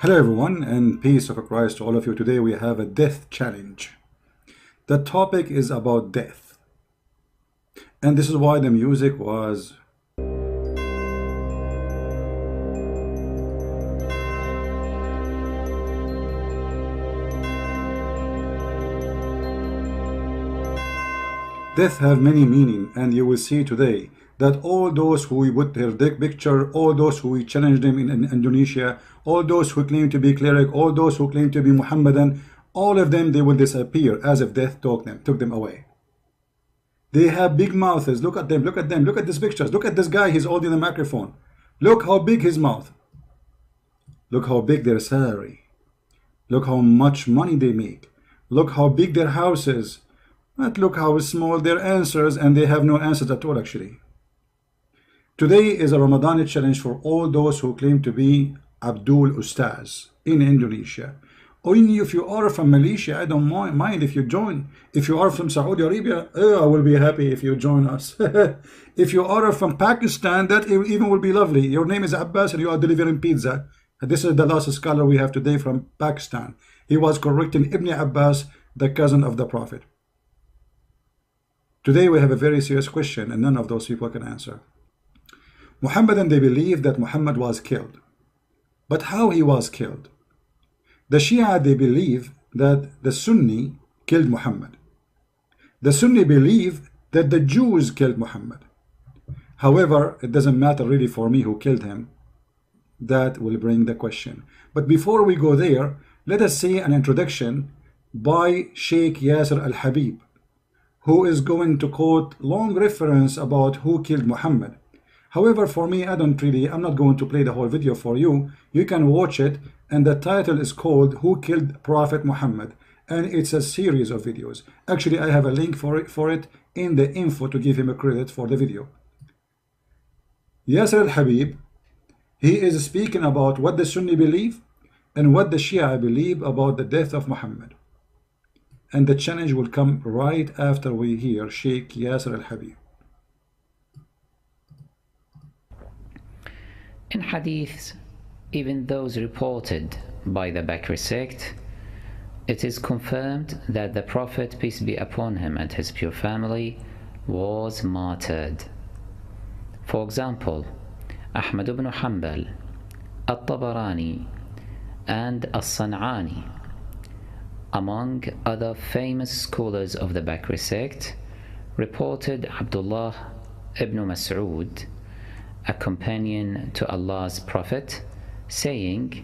Hello everyone, and peace of Christ to all of you. Today we have a death challenge. The topic is about death, and this is why the music was death have many meaning, and you will see today that all those who we put their dick picture, all those who we challenge them in Indonesia, all those who claim to be cleric, all those who claim to be Muhammadan, all of them, they will disappear as if death took them away. They have big mouths. Look at them, look at them, look at these pictures. Look at this guy, he's holding the microphone. Look how big his mouth. Look how big their salary. Look how much money they make. Look how big their house is. But look how small their answers, and they have no answers at all actually. Today is a Ramadan challenge for all those who claim to be Abdul Ustaz in Indonesia. Only if you are from Malaysia, I don't mind if you join. If you are from Saudi Arabia, I will be happy if you join us. If you are from Pakistan, that even will be lovely. Your name is Abbas and you are delivering pizza. This is the last scholar we have today from Pakistan. He was correcting Ibn Abbas, the cousin of the Prophet. Today we have a very serious question, and none of those people can answer. Muhammadan, they believe that Muhammad was killed. But how he was killed? The Shia, they believe that the Sunni killed Muhammad. The Sunni believe that the Jews killed Muhammad. However, it doesn't matter really for me who killed him. That will bring the question. But before we go there, let us see an introduction by Sheikh Yasser Al-Habib, who is going to quote long reference about who killed Muhammad. However, for me, I'm not going to play the whole video for you. You can watch it, and the title is called Who Killed Prophet Muhammad, and it's a series of videos. Actually, I have a link for it in the info to give him a credit for the video. Yasser Al-Habib, he is speaking about what the Sunni believe and what the Shia believe about the death of Muhammad. And the challenge will come right after we hear Sheikh Yasser Al-Habib. In hadiths, even those reported by the Bakri sect, it is confirmed that the Prophet, peace be upon him, and his pure family was martyred. For example, Ahmad ibn Hanbal, At-Tabarani, and As-San'ani, among other famous scholars of the Bakri sect, reported Abdullah ibn Mas'ud, a companion to Allah's Prophet, saying,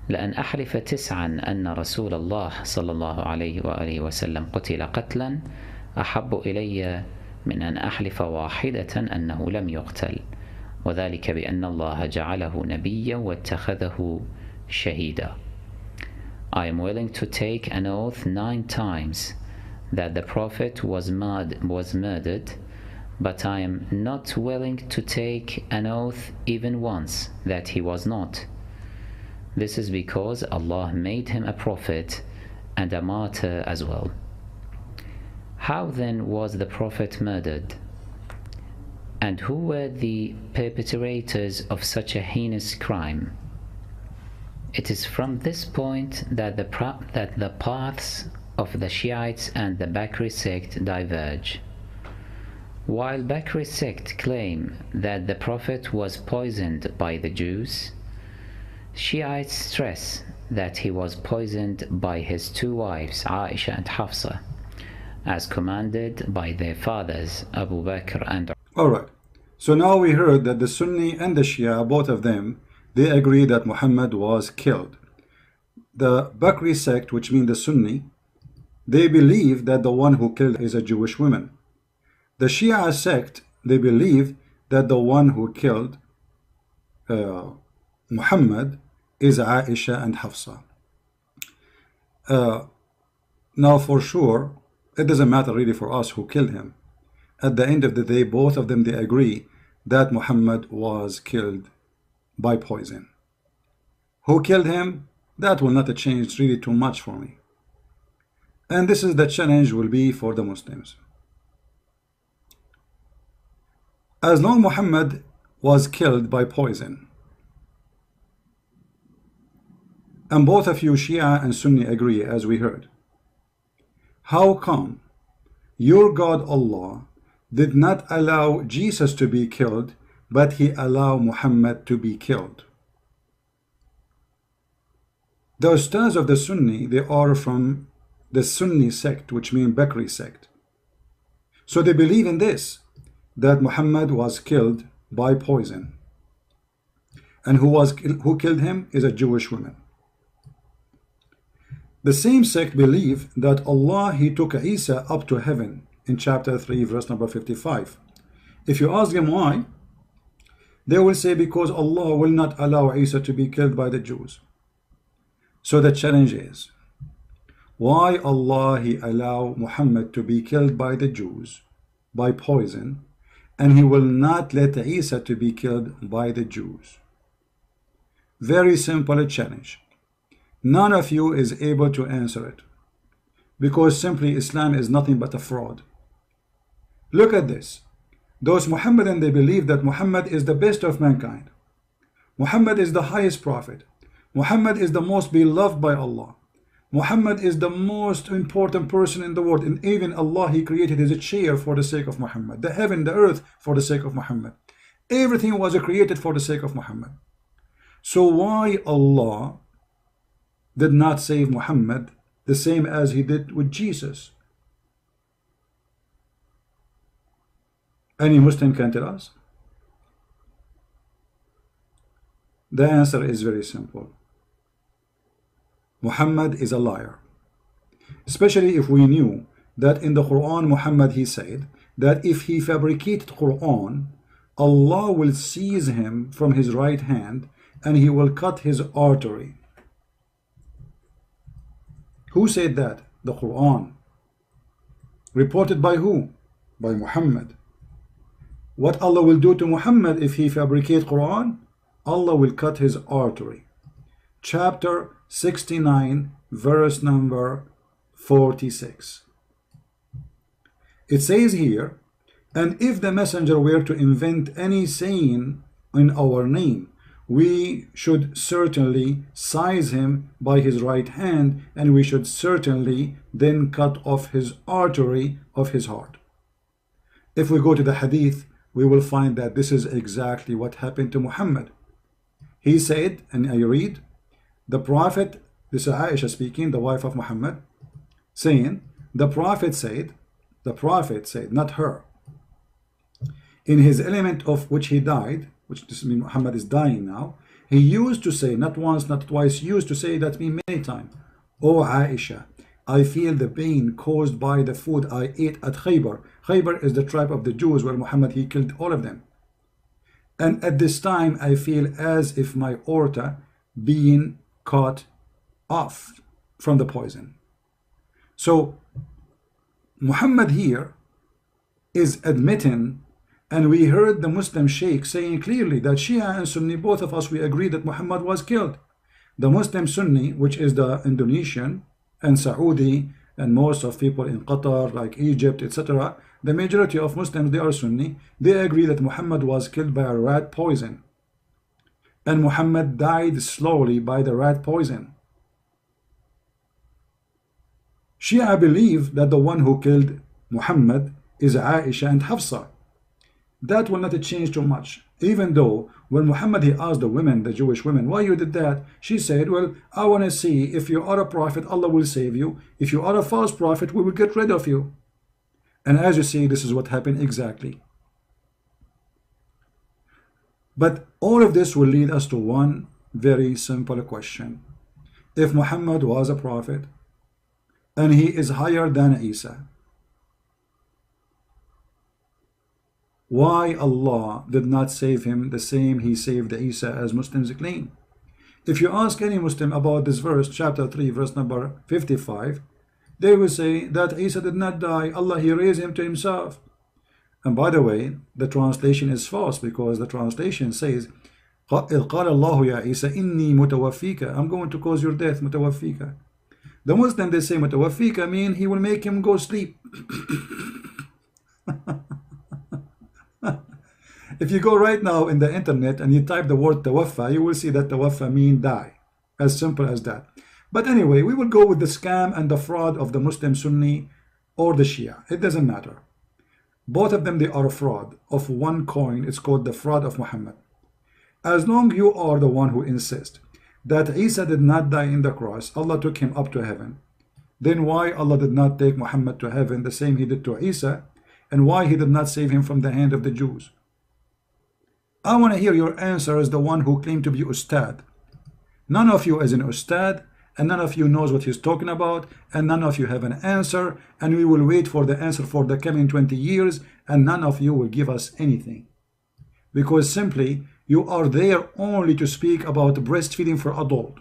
لأن أحلف تسعا أن رسول الله صلى الله عليه وآله وسلم قتل قتلا أحب إلي من أن أحلف واحدة أنه لم يقتل وذلك بأن الله جعله نبيا واتخذه شهيدا. I am willing to take an oath 9 times that the Prophet was murdered, but I am not willing to take an oath even once that he was not. This is because Allah made him a prophet and a martyr as well. How then was the Prophet murdered? And who were the perpetrators of such a heinous crime? It is from this point that the paths of the Shiites and the Bakri sect diverge. While Bakri sect claim that the Prophet was poisoned by the Jews, Shiites stress that he was poisoned by his 2 wives, Aisha and Hafsa, as commanded by their fathers, Abu Bakr and... Alright, so now we heard that the Sunni and the Shia, both of them, they agree that Muhammad was killed. The Bakri sect, which means the Sunni, they believe that the one who killed is a Jewish woman. The Shia sect, they believe that the one who killed Muhammad is Aisha and Hafsa. Now for sure, it doesn't matter really for us who killed him. At the end of the day, both of them, they agree that Muhammad was killed by poison. Who killed him? That will not change really too much for me. And this is the challenge will be for the Muslims. As long Muhammad was killed by poison, And both of you, Shia and Sunni, agree, as we heard. How come your God Allah did not allow Jesus to be killed, but he allowed Muhammad to be killed? The Ustaz of the Sunni, they are from the Sunni sect, which means Bakri sect. So they believe in this, that Muhammad was killed by poison. And who killed him is a Jewish woman. The same sect believe that Allah, he took Isa up to heaven in chapter 3, verse number 55. If you ask them why, they will say because Allah will not allow Isa to be killed by the Jews. So the challenge is, why Allah he allow Muhammad to be killed by the Jews by poison, and he will not let Isa to be killed by the Jews? Very simple challenge. None of you is able to answer it, because simply Islam is nothing but a fraud. Look at this. Those Muhammadan, they believe that Muhammad is the best of mankind. Muhammad is the highest prophet. Muhammad is the most beloved by Allah. Muhammad is the most important person in the world, and even Allah, he created his chair for the sake of Muhammad, the heaven, the earth for the sake of Muhammad. Everything was created for the sake of Muhammad. So why Allah did not save Muhammad the same as he did with Jesus? Any Muslim can tell us? The answer is very simple. Muhammad is a liar. Especially if we knew that in the Quran, Muhammad, he said that if he fabricated Quran, Allah will seize him from his right hand and he will cut his artery. Who said that? The Quran. Reported by who? By Muhammad. What Allah will do to Muhammad if he fabricates Quran? Allah will cut his artery. Chapter 69, verse number 46. It says here, and if the messenger were to invent any saying in our name, we should certainly seize him by his right hand, and we should certainly then cut off his artery of his heart. If we go to the hadith, we will find that this is exactly what happened to Muhammad. He said, and I read, the Prophet, this is Aisha speaking, the wife of Muhammad, saying, the Prophet said, not her, in his element of which he died, which this means Muhammad is dying now, he used to say, not once, not twice, used to say that me many times, O Aisha, I feel the pain caused by the food I ate at Khaybar. Khaybar is the tribe of the Jews where Muhammad, he killed all of them. And at this time, I feel as if my aorta being cut off from the poison. So Muhammad here is admitting, and we heard the Muslim Sheikh saying clearly that Shia and Sunni, both of us, we agree that Muhammad was killed. The Muslim Sunni, which is the Indonesian and Saudi and most of people in Qatar, like Egypt, etc., the majority of Muslims, they are Sunni, they agree that Muhammad was killed by a rat poison. And Muhammad died slowly by the rat poison. Shia believe that the one who killed Muhammad is Aisha and Hafsa. That will not change too much. Even though when Muhammad, he asked the women, the Jewish women, why you did that? She said, well, I want to see if you are a prophet, Allah will save you. If you are a false prophet, we will get rid of you. And as you see, this is what happened exactly. But all of this will lead us to one very simple question. If Muhammad was a prophet and he is higher than Isa, why Allah did not save him the same he saved Isa as Muslims claim? If you ask any Muslim about this verse, chapter 3, verse number 55, they will say that Isa did not die, Allah, he raised him to himself. And by the way, the translation is false, because the translation says, إِذْ قَالَ اللَّهُ يَا عِيسَى إِنِّي مُتَوَفِّيكَ, I'm going to cause your death, مُتَوَفِّيكَ. The Muslim, they say مُتَوَفِّيكَ mean he will make him go sleep. If you go right now in the internet and you type the word tawaffa, you will see that tawaffa mean die. As simple as that. But anyway, we will go with the scam and the fraud of the Muslim Sunni or the Shia. It doesn't matter. Both of them, they are a fraud of one coin. It's called the fraud of Muhammad. As long you are the one who insists that Isa did not die in the cross, Allah took him up to heaven, then why Allah did not take Muhammad to heaven the same he did to Isa, and why he did not save him from the hand of the Jews? I want to hear your answer as the one who claimed to be Ustad. None of you is an Ustad, and none of you knows what he's talking about, and none of you have an answer, and we will wait for the answer for the coming 20 years, and none of you will give us anything. Because simply, you are there only to speak about breastfeeding for adult.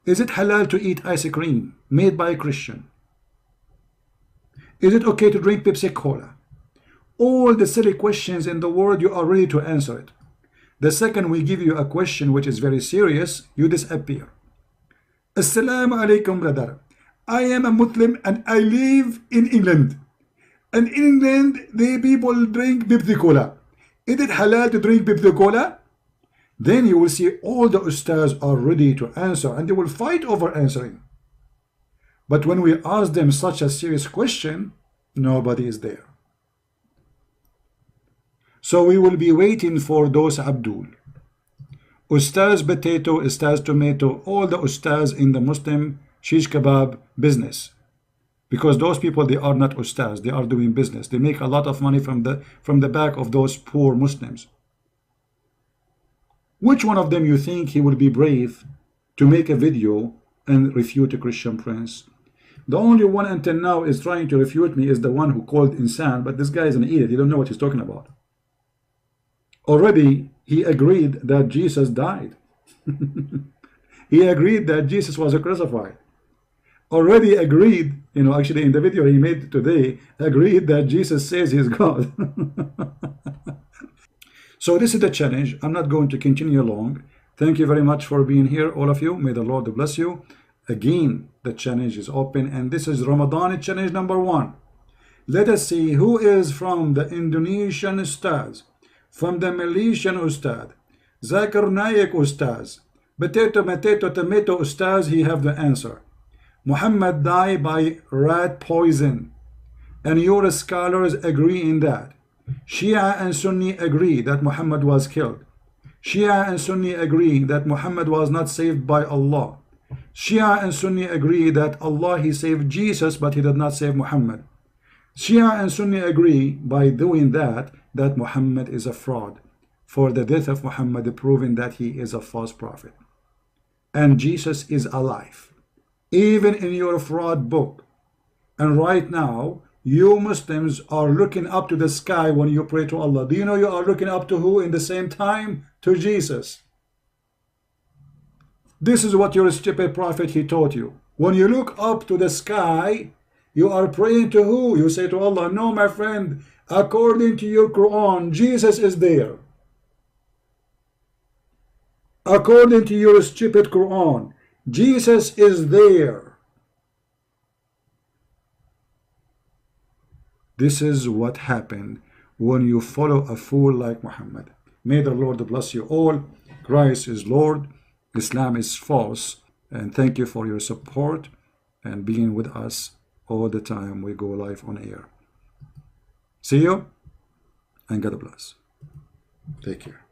Is it halal to eat ice cream made by a Christian? Is it okay to drink Pepsi Cola? All the silly questions in the world, you are ready to answer it. The second we give you a question which is very serious, you disappear. Assalamu alaikum, brother. I am a Muslim and I live in England. And in England, the people drink Pepsi Cola. Is it halal to drink Pepsi Cola? Then you will see all the ustads are ready to answer and they will fight over answering. But when we ask them such a serious question, nobody is there. So we will be waiting for those Abdul. Ustaz potato, Ustaz tomato, all the ustaz in the Muslim shish kebab business. Because those people, they are not ustaz, they are doing business. They make a lot of money from the back of those poor Muslims. Which one of them you think he will be brave to make a video and refute a Christian prince? The only one until now is trying to refute me is the one who called insan, but this guy is an idiot. He don't know what he's talking about. Already he agreed that Jesus died. He agreed that Jesus was crucified. Already agreed, you know, actually in the video he made today, agreed that Jesus says he's God. So this is the challenge. I'm not going to continue long. Thank you very much for being here, all of you. May the Lord bless you. Again, the challenge is open, and this is Ramadan challenge number 1. Let us see who is from the Indonesian Ustaz, from the Malaysian Ustad, Zakir Naik Ustaz, potato, tomato Ustaz, he have the answer. Muhammad died by rat poison, and your scholars agree in that. Shia and Sunni agree that Muhammad was killed. Shia and Sunni agree that Muhammad was not saved by Allah. Shia and Sunni agree that Allah, he saved Jesus, but he did not save Muhammad. Shia and Sunni agree by doing that Muhammad is a fraud, for the death of Muhammad proving that he is a false prophet. And Jesus is alive, even in your fraud book. And right now, you Muslims are looking up to the sky when you pray to Allah. Do you know you are looking up to who in the same time? To Jesus. This is what your stupid prophet, he taught you. When you look up to the sky, you are praying to who? You say to Allah, no, my friend, according to your Quran, Jesus is there. According to your stupid Quran, Jesus is there. This is what happened when you follow a fool like Muhammad. May the Lord bless you all. Christ is Lord. Islam is false. And thank you for your support and being with us all the time we go live on air. See you and God bless. Take care.